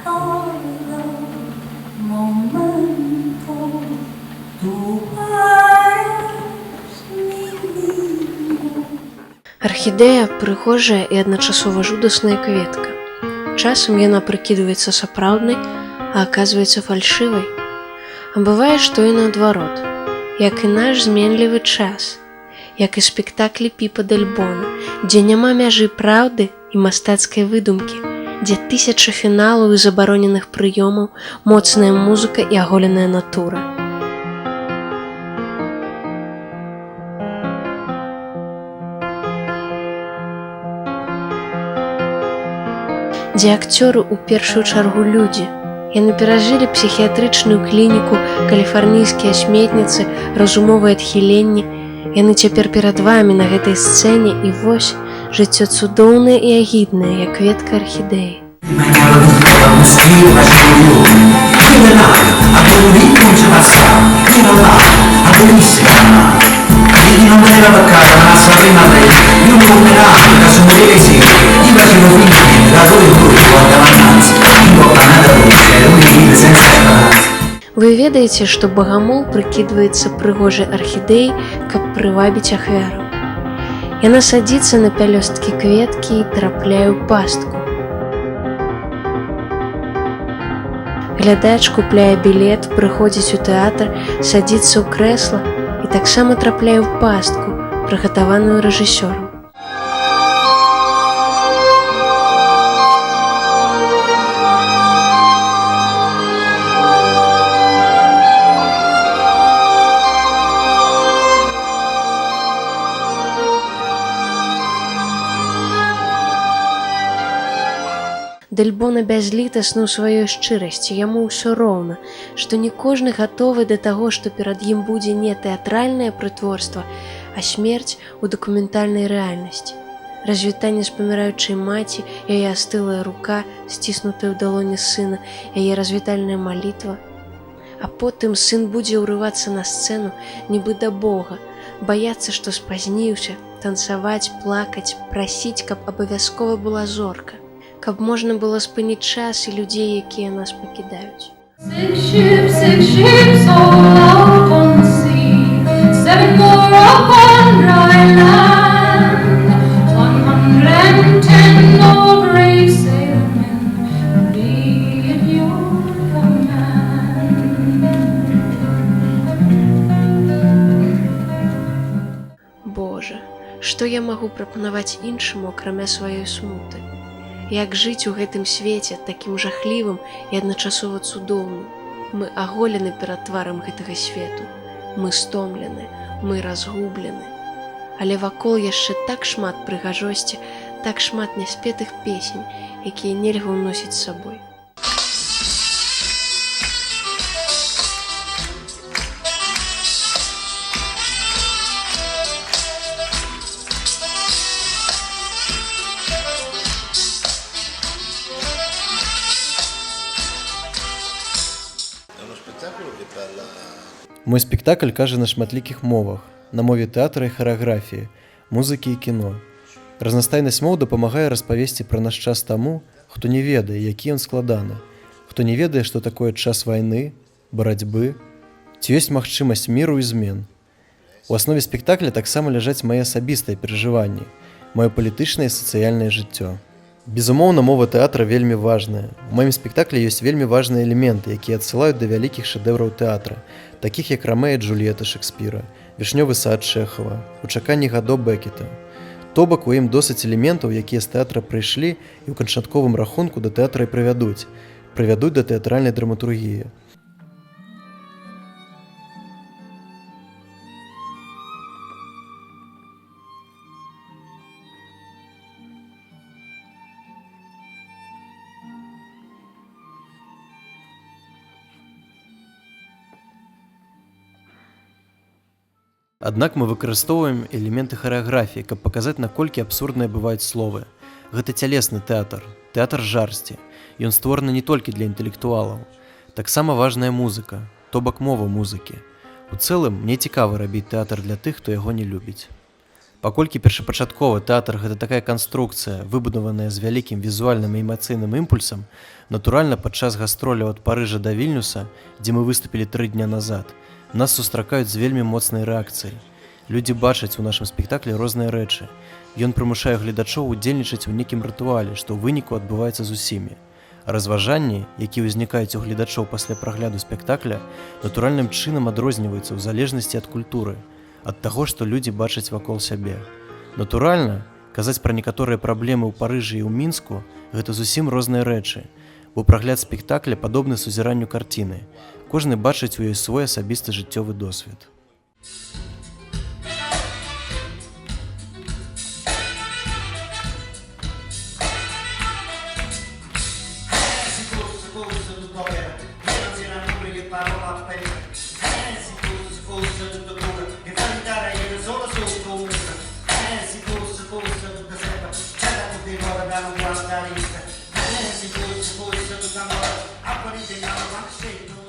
solo momento tu eres mi vida. Архідэя прыгожая і адначасова жудасная кветка. Часам яна прыкідваецца сапраўднай, а аказваецца фальшывай. А бывае, што і наадварот, як і наш зменлівы час, як і спектаклі Піпа дель Бона, дзе няма мяжы праўды і мастацкай выдумкі, дзе тысячы фіналаў і забароненых прыёмаў, моцная музыка і аголеная натура. Дзе акцёры ў першую чаргу людзі. Яны перажылі псіхіятрычную клініку, каліфарнійскія сметніцы, разумовыя адхіленні. Яны цяпер перад вамі на гэтай сцэне, і вось жыццё цудоўнае і агіднае, як кветка орхідеі. Вы ведаеце, што багамол прыкідваецца прыгожай архідэяй, каб прывабіць ахвяру. Яна садзіцца на пялёсткі кветкі і трапляе ў пастку. Глядач купляе білет, прыходзіць у тэатр, садзіцца ў крэсла і таксама трапляе ў пастку, прыгатаваную рэжысёрам. Дель Боно бязлітасны ў сваёй шчырасці, яму ўсё роўна, што не кожны гатовы да таго, што перад ім будзе не тэатральнае прытворства, а смерць у дакументальнай рэальнасці. Развітанне з паміраючай маці, яе астылая рука, сціснутая ў далоні сына, яе развітальная малітва. А потым сын будзе ўрывацца на сцэну, нібы да Бога, баяцца, што спазніўся, танцаваць, плакаць, прасіць, каб абавязкова была зорка. Каб можна было спыніць час і людзей, якія нас пакідаюць. Six ships all out on the sea, 7 more upon dry land, 110 more brave sailormen, be at your command. Божа, што я магу прапанаваць іншаму, акрамя сваёй смуты? Як жыць у гэтым свеце, такім жахлівым і адначасова цудоўным? Мы аголены перад тварам гэтага свету. Мы стомлены, мы разгублены. Але вакол яшчэ так шмат прыгажосці, так шмат няспетых песень, якія нельга ўносіць з сабой. Мой спектакль кажа на шматлікіх мовах, на мове тэатра і харэаграфіі, музыкі і кіно. Разнастайнасць моў дапамагае распавесці пра наш час таму, хто не ведае, які ён складаны, хто не ведае, што такое час вайны, барацьбы, ці ёсць магчымасць міру і змен. У аснове спектакля таксама ляжаць мае асабістыя перажыванні, маё палітычнае і сацыяльнае жыццё. Безумоўна, мова тэатра вельмі важная. У маім спектаклі ёсць вельмі важныя элементы, якія адсылаюць да вялікіх шэдэўраў тэатра, такіх як Рамея і Джульета Шекспіра, Вішнёвы сад Чэхава, У чаканні Гадо Бекета. То бок у ім досыць элементаў, якія з тэатра прыйшлі і ў канчатковым рахунку да тэатра і прывядуць да тэатральнай драматургіі. Аднак мы выкарыстоўваем элементы харэаграфіі, каб паказаць, наколькі абсурдныя бываюць словы. Гэта цялесны тэатр, тэатр жарсці. Ён створаны не толькі для інтэлектуалаў. Таксама важная музыка, то бок мова музыкі. У цэлым, мне цікава рабіць тэатр для тых, хто яго не любіць. Паколькі першапачатковы тэатр гэта такая канструкцыя, выбудаваная з вялікім візуальным і эмацыйным імпульсам, натуральна, падчас гастроляў ад Парыжа да Вільнюса, дзе мы выступілі 3 дня назад, нас сустракаюць з вельмі моцнай рэакцыяй. Людзі бачаць у нашым спектаклі розныя рэчы. Ён прымушае гледачоў удзельнічаць у нейкім рытуале, што ў выніку адбываецца з усімі. Разважанні, якія ўзнікаюць у гледачоў пасля прагляду спектакля, натуральным чынам адрозніваюцца ў залежнасці ад культуры, ад таго, што людзі бачаць вакол сябе. Натуральна, казаць пра некаторыя праблемы ў Парыжы і ў Мінску гэта зусім розныя рэчы, бо прагляд спектакля падобны сузіранню карціны. Кожны бачыць у ёй свой асабісты жыццёвы досвед. I'm